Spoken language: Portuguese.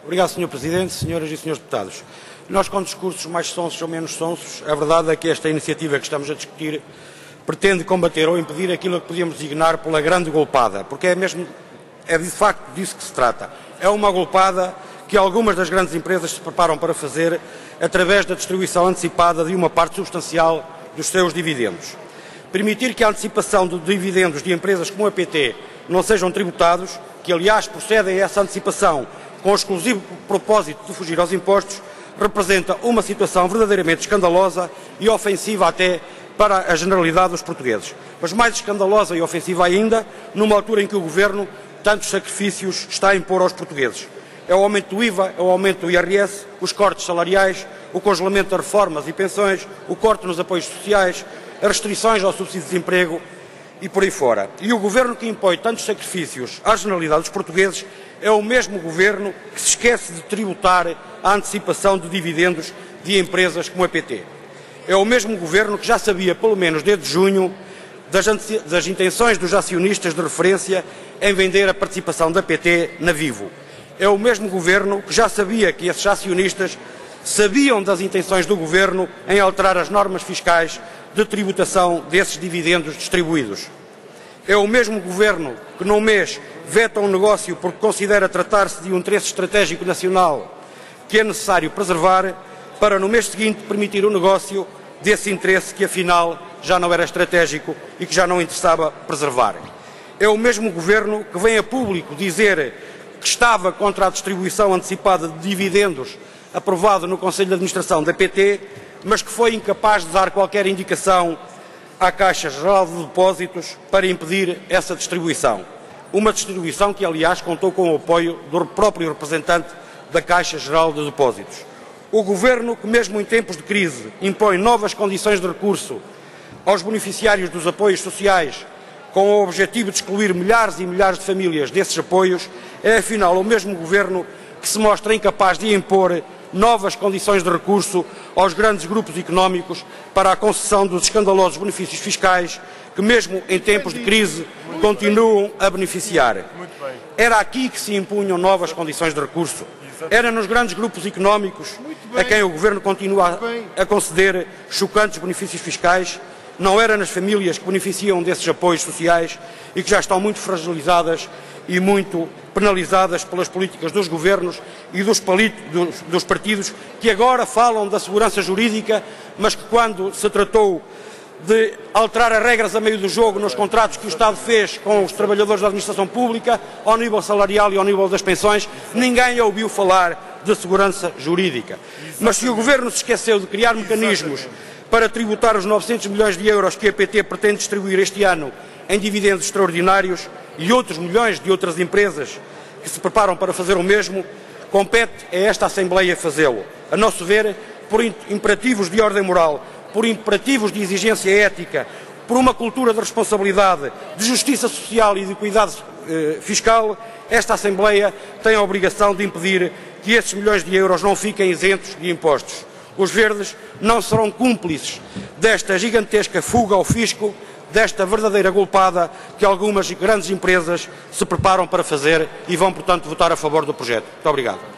Obrigado, Sr. Presidente, senhoras e senhores deputados. Nós, com discursos mais sonsos ou menos sonsos, a verdade é que esta iniciativa que estamos a discutir pretende combater ou impedir aquilo que podíamos designar pela grande golpada, porque é de facto disso que se trata. É uma golpada que algumas das grandes empresas se preparam para fazer através da distribuição antecipada de uma parte substancial dos seus dividendos. Permitir que a antecipação de dividendos de empresas como a PT não sejam tributados, que aliás procedem a essa antecipação com o exclusivo propósito de fugir aos impostos, representa uma situação verdadeiramente escandalosa e ofensiva até para a generalidade dos portugueses. Mas mais escandalosa e ofensiva ainda, numa altura em que o Governo tantos sacrifícios está a impor aos portugueses. É o aumento do IVA, é o aumento do IRS, os cortes salariais, o congelamento das reformas e pensões, o corte nos apoios sociais, as restrições ao subsídio de desemprego e por aí fora. E o Governo que impõe tantos sacrifícios à generalidade dos portugueses é o mesmo Governo que se esquece de tributar a antecipação de dividendos de empresas como a PT. É o mesmo Governo que já sabia, pelo menos desde junho, das intenções dos acionistas de referência em vender a participação da PT na Vivo. É o mesmo Governo que já sabia que esses acionistas sabiam das intenções do Governo em alterar as normas fiscais de tributação desses dividendos distribuídos. É o mesmo Governo que num mês veta um negócio porque considera tratar-se de um interesse estratégico nacional que é necessário preservar, para no mês seguinte permitir o negócio desse interesse que afinal já não era estratégico e que já não interessava preservar. É o mesmo Governo que vem a público dizer que estava contra a distribuição antecipada de dividendos aprovado no Conselho de Administração da PT, mas que foi incapaz de dar qualquer indicação à Caixa Geral de Depósitos para impedir essa distribuição. Uma distribuição que, aliás, contou com o apoio do próprio representante da Caixa Geral de Depósitos. O Governo que, mesmo em tempos de crise, impõe novas condições de recurso aos beneficiários dos apoios sociais com o objetivo de excluir milhares e milhares de famílias desses apoios, é afinal o mesmo Governo que se mostra incapaz de impor novas condições de recurso aos grandes grupos económicos para a concessão dos escandalosos benefícios fiscais que, mesmo em tempos de crise, continuam a beneficiar. Era aqui que se impunham novas condições de recurso. Era nos grandes grupos económicos a quem o Governo continua a conceder chocantes benefícios fiscais. Não era nas famílias que beneficiam desses apoios sociais e que já estão muito fragilizadas e muito penalizadas pelas políticas dos governos e dos partidos que agora falam da segurança jurídica, mas que quando se tratou de alterar as regras a meio do jogo nos contratos que o Estado fez com os trabalhadores da administração pública, ao nível salarial e ao nível das pensões, ninguém ouviu falar de segurança jurídica. Mas se o Governo se esqueceu de criar mecanismos para tributar os 900 milhões de euros que a PT pretende distribuir este ano em dividendos extraordinários e outros milhões de outras empresas que se preparam para fazer o mesmo, compete a esta Assembleia fazê-lo. A nosso ver, por imperativos de ordem moral, por imperativos de exigência ética, por uma cultura de responsabilidade, de justiça social e de cuidado fiscal, esta Assembleia tem a obrigação de impedir que esses milhões de euros não fiquem isentos de impostos. Os verdes não serão cúmplices desta gigantesca fuga ao fisco, desta verdadeira golpada que algumas grandes empresas se preparam para fazer e vão, portanto, votar a favor do projeto. Muito obrigado.